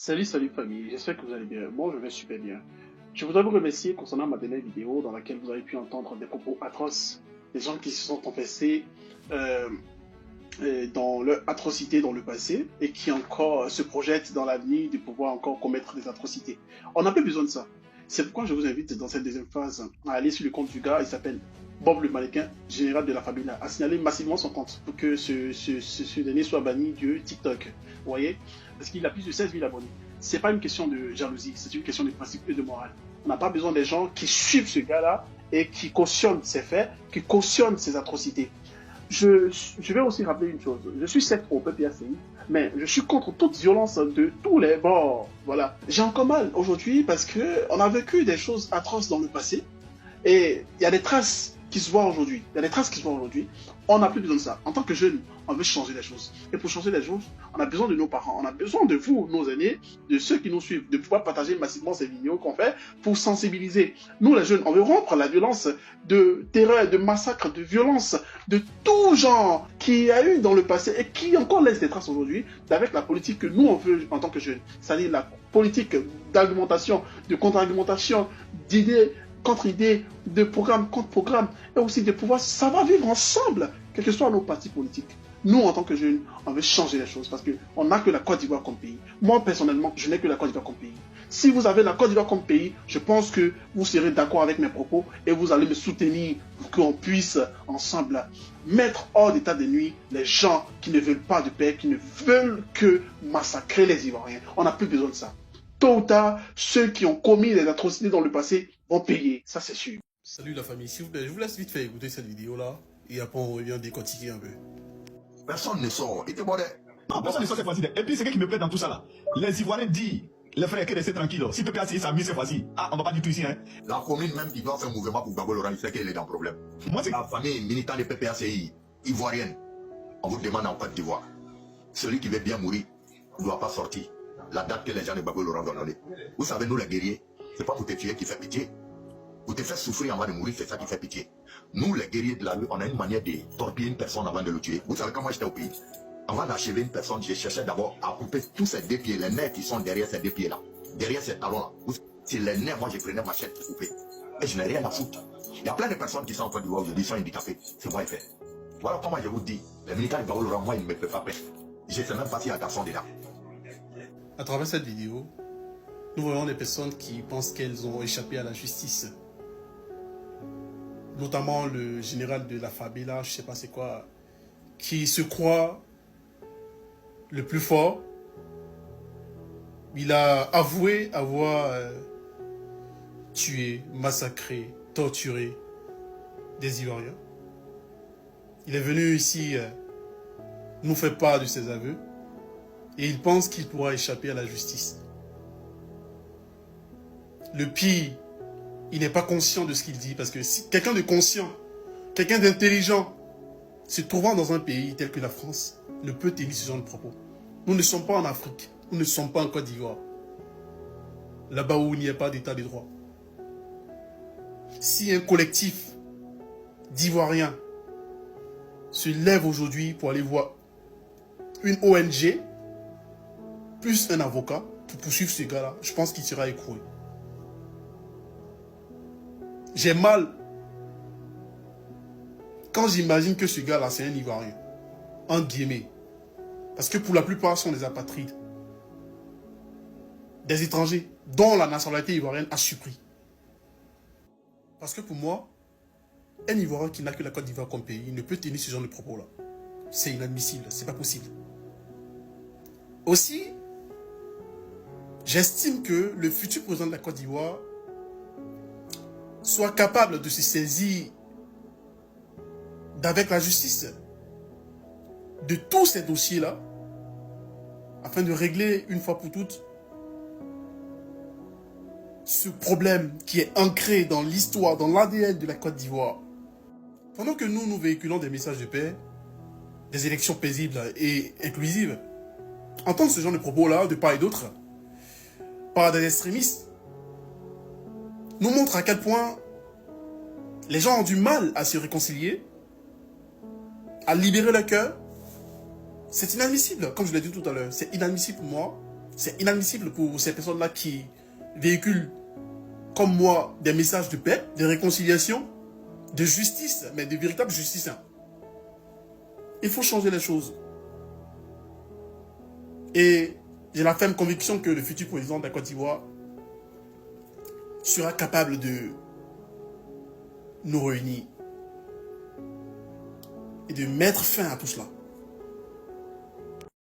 Salut famille, j'espère que vous allez bien. Moi je vais super bien. Je voudrais vous remercier concernant ma dernière vidéo dans laquelle vous avez pu entendre des propos atroces, des gens qui se sont confessés euh, dans leur atrocité dans le passé et qui encore se projettent dans l'avenir de pouvoir encore commettre des atrocités. On n'a plus besoin de ça. C'est pourquoi je vous invite dans cette deuxième phase à aller sur le compte du gars, il s'appelle Bob le mannequin, général de la Fabula, à signaler massivement son compte pour que ce dernier soit banni de TikTok. Vous voyez? Parce qu'il a plus de 16 000 abonnés. C'est pas une question de jalousie, c'est une question de principe et de morale. On n'a pas besoin des gens qui suivent ce gars-là et qui cautionnent ses faits, qui cautionnent ses atrocités. Je vais aussi rappeler une chose. Je suis certes au PPACI, mais je suis contre toute violence de tous les bords. Voilà. J'ai encore mal aujourd'hui parce que on a vécu des choses atroces dans le passé et il y a des traces qui se voient aujourd'hui. Il y a des traces qui se voient aujourd'hui. On n'a plus besoin de ça. En tant que jeunes, on veut changer les choses. Et pour changer les choses, on a besoin de nos parents, on a besoin de vous, nos aînés, de ceux qui nous suivent, de pouvoir partager massivement ces vidéos qu'on fait pour sensibiliser. Nous, les jeunes, on veut rompre la violence de terreur, de massacre, de violence, de tout genre qui a eu dans le passé et qui encore laisse des traces aujourd'hui avec la politique que nous, on veut en tant que jeunes. C'est-à-dire la politique d'argumentation, de contre-argumentation, d'idées contre-idées, de programme contre programme, et aussi de pouvoir savoir vivre ensemble, quels que soient nos partis politiques. Nous, en tant que jeunes, on veut changer les choses parce qu'on n'a que la Côte d'Ivoire comme pays. Moi, personnellement, je n'ai que la Côte d'Ivoire comme pays. Si vous avez la Côte d'Ivoire comme pays, je pense que vous serez d'accord avec mes propos et vous allez me soutenir pour qu'on puisse ensemble mettre hors d'état de nuit les gens qui ne veulent pas de paix, qui ne veulent que massacrer les Ivoiriens. On n'a plus besoin de ça. Tôt ou tard, ceux qui ont commis des atrocités dans le passé vont payer, ça c'est sûr. Salut la famille, s'il vous plaît, je vous laisse vite faire écouter cette vidéo-là et après on revient décortiquer un peu. Personne ne sort. Et bon, non, personne ne sort cette fois-ci. Et puis, ce qui me plaît dans tout ça là, les Ivoiriens disent, les frères, que rester tranquille. Si Pépé a sa mise cette fois-ci, ah, on va pas du tout ici, hein. la commune même qui doit faire un mouvement pour Gbagbo Laurent, il sait qu'il est dans le problème. Moi, c'est La famille militante de PPACI, ivoirienne, on vous demande en Côte d'Ivoire. Celui qui veut bien mourir ne doit pas sortir. La date que les gens de Gbagbo Laurent vont donner. Vous savez, nous les guerriers, c'est pas pour te tuer qui fait pitié. Vous te faites souffrir avant de mourir, c'est ça qui fait pitié. Nous, les guerriers de la rue, on a une manière de torpiller une personne avant de le tuer. Vous savez comment j'étais au pays? Avant d'achever une personne, je cherchais d'abord à couper tous ces deux pieds, les nerfs qui sont derrière ces deux pieds-là. Derrière ces talons-là. C'est les nerfs, moi je prenais ma chaîne pour couper. Et je n'ai rien à foutre. Il y a plein de personnes qui sont en Côte d'Ivoire aujourd'hui, sont handicapées. C'est moi qui fais. Voilà comment je vous dis. Les militaires de Gbagbo Laurent, moi, ils ne me peuvent pas peur. Je ne sais même pas s'il y a un garçon déjà. À travers cette vidéo, nous voyons des personnes qui pensent qu'elles ont échappé à la justice. Notamment le général de la Fabula, je sais pas c'est quoi, qui se croit le plus fort. Il a avoué avoir tué, massacré, torturé des Ivoiriens. Il est venu ici nous faire part de ses aveux et il pense qu'il pourra échapper à la justice. Le pire, il n'est pas conscient de ce qu'il dit parce que si quelqu'un de conscient, quelqu'un d'intelligent, se trouvant dans un pays tel que la France, ne peut tenir ce genre de propos. Nous ne sommes pas en Afrique, nous ne sommes pas en Côte d'Ivoire. Là-bas où il n'y a pas d'état de droit. Si un collectif d'Ivoiriens se lève aujourd'hui pour aller voir une ONG, plus un avocat, pour poursuivre ce gars-là, je pense qu'il sera écroué. J'ai mal quand j'imagine que ce gars-là, c'est un Ivoirien. En guillemets. Parce que pour la plupart, ce sont des apatrides. Des étrangers dont la nationalité ivoirienne a surpris. Parce que pour moi, un Ivoirien qui n'a que la Côte d'Ivoire comme pays ne peut tenir ce genre de propos-là. C'est inadmissible, c'est pas possible. Aussi, j'estime que le futur président de la Côte d'Ivoire soit capable de se saisir d'avec la justice de tous ces dossiers-là afin de régler une fois pour toutes ce problème qui est ancré dans l'histoire, dans l'ADN de la Côte d'Ivoire. Pendant que nous véhiculons des messages de paix, des élections paisibles et inclusives, entendre ce genre de propos-là, de part et d'autre, par des extrémistes, nous montre à quel point les gens ont du mal à se réconcilier, à libérer leur cœur. C'est inadmissible, comme je l'ai dit tout à l'heure. C'est inadmissible pour moi C'est inadmissible pour ces personnes-là qui véhiculent, comme moi, des messages de paix, de réconciliation, de justice, mais de véritable justice. Hein. Il faut changer les choses. Et j'ai la ferme conviction que le futur président de la Côte d'Ivoire sera capable de nous réunir et de mettre fin à tout cela.